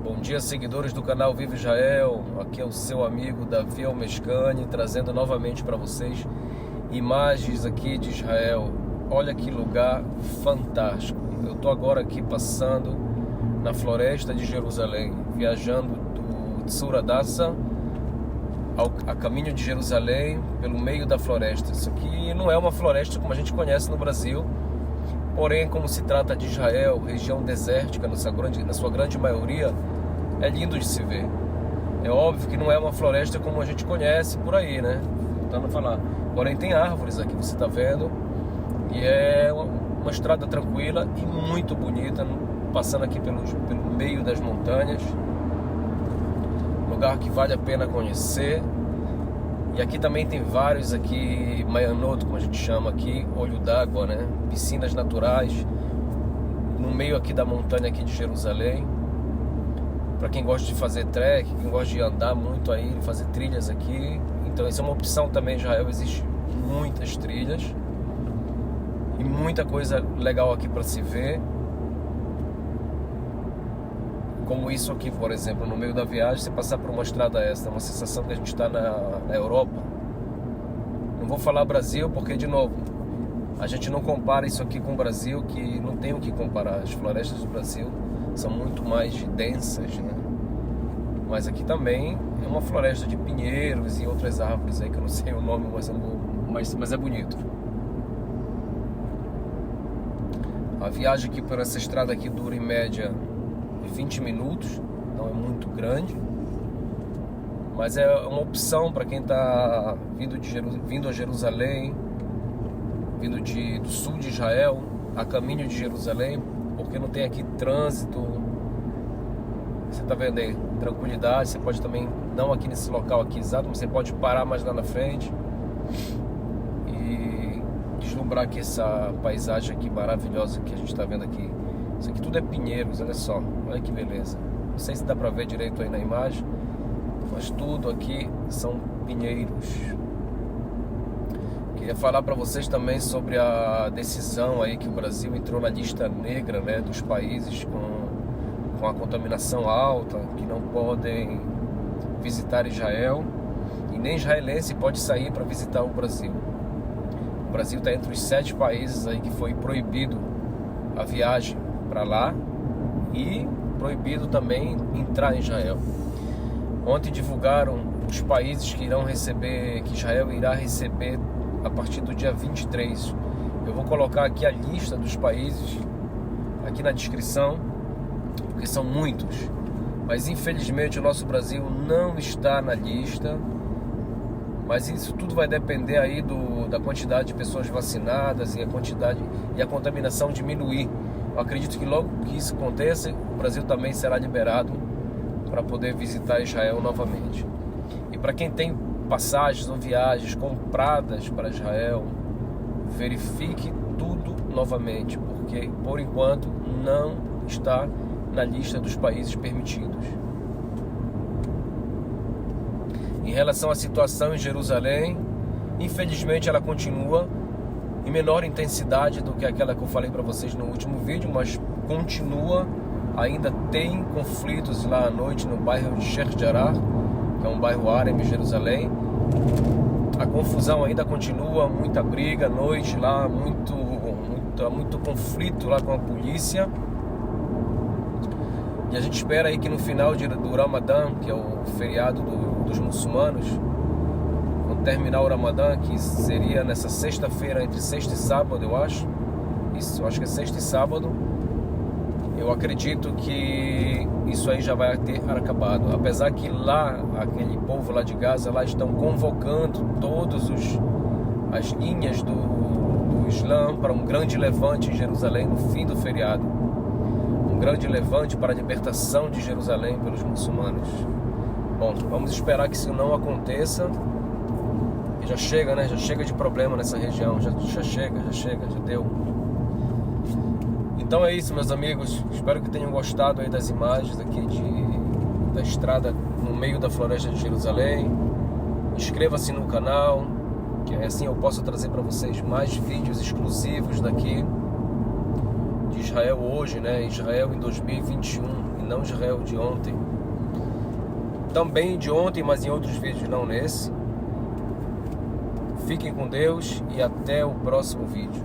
Bom dia, seguidores do canal Viva Israel. Aqui é o seu amigo Davi Almescani, trazendo novamente para vocês imagens aqui de Israel. Olha que lugar fantástico. Eu estou agora aqui passando na floresta de Jerusalém, viajando do Tzur Adassa a caminho de Jerusalém pelo meio da floresta. Isso aqui não é uma floresta como a gente conhece no Brasil, porém, como se trata de Israel, região desértica na sua grande maioria, é lindo de se ver. É óbvio que não é uma floresta como a gente conhece por aí, né? Voltando a falar. Porém, tem árvores aqui, você está vendo, e é uma estrada tranquila e muito bonita, passando aqui pelo meio das montanhas. Lugar que vale a pena conhecer. E aqui também tem vários aqui, Mayanot, como a gente chama aqui, olho d'água, né? Piscinas naturais, no meio aqui da montanha aqui de Jerusalém. Para quem gosta de fazer trek, quem gosta de andar muito aí, fazer trilhas aqui, então isso é uma opção também. Em Israel existe muitas trilhas e muita coisa legal aqui para se ver. Como isso aqui, por exemplo, no meio da viagem, você passar por uma estrada essa, é uma sensação que a gente está na Europa. Não vou falar Brasil porque, de novo, a gente não compara isso aqui com o Brasil, que não tem o que comparar. As florestas do Brasil são muito mais densas, né? Mas aqui também é uma floresta de pinheiros e outras árvores aí que eu não sei o nome, mas é bonito. A viagem aqui por essa estrada aqui dura em média 20 minutos, não é muito grande, mas é uma opção para quem está vindo a Jerusalém, vindo do sul de Israel, a caminho de Jerusalém, porque não tem aqui trânsito. Você está vendo aí, tranquilidade. Você pode também, não aqui nesse local aqui exato, mas você pode parar mais lá na frente e deslumbrar aqui essa paisagem aqui maravilhosa que a gente está vendo aqui. Isso aqui tudo é pinheiros, olha só, olha que beleza. Não sei se dá para ver direito aí na imagem, mas tudo aqui são pinheiros. Queria falar para vocês também sobre a decisão aí que o Brasil entrou na lista negra, né, dos países com a contaminação alta, que não podem visitar Israel, e nem israelense pode sair para visitar o Brasil. O Brasil está entre os 7 países aí que foi proibido a viagem para lá e proibido também entrar em Israel. Ontem divulgaram os países que Israel irá receber a partir do dia 23. Eu vou colocar aqui a lista dos países aqui na descrição, porque são muitos, mas infelizmente o nosso Brasil não está na lista. Mas isso tudo vai depender aí da quantidade de pessoas vacinadas e a contaminação diminuir. Eu acredito que logo que isso aconteça, o Brasil também será liberado para poder visitar Israel novamente. E para quem tem passagens ou viagens compradas para Israel, verifique tudo novamente, porque por enquanto não está na lista dos países permitidos. Em relação à situação em Jerusalém, infelizmente ela continua em menor intensidade do que aquela que eu falei para vocês no último vídeo, mas continua, ainda tem conflitos lá à noite no bairro de Sheikh Jarrah, que é um bairro árabe em Jerusalém. A confusão ainda continua, muita briga à noite lá, muito conflito lá com a polícia. E a gente espera aí que no final do Ramadã, que é o feriado dos muçulmanos, quando terminar o Ramadã, que seria nessa sexta-feira, entre sexta e sábado, eu acho. Isso, eu acho que é sexta e sábado. Eu acredito que isso aí já vai ter acabado. Apesar que lá, aquele povo lá de Gaza, lá estão convocando todas as linhas do Islã para um grande levante em Jerusalém no fim do feriado. Um grande levante para a libertação de Jerusalém pelos muçulmanos. Bom, vamos esperar que isso não aconteça. E já chega, né? Já chega de problema nessa região. Já chega, já deu. Então é isso, meus amigos. Espero que tenham gostado aí das imagens aqui da estrada no meio da floresta de Jerusalém. Inscreva-se no canal, que assim eu posso trazer para vocês mais vídeos exclusivos daqui de Israel hoje, né? Israel em 2021, não Israel de ontem. Também de ontem, mas em outros vídeos, não nesse. Fiquem com Deus e até o próximo vídeo.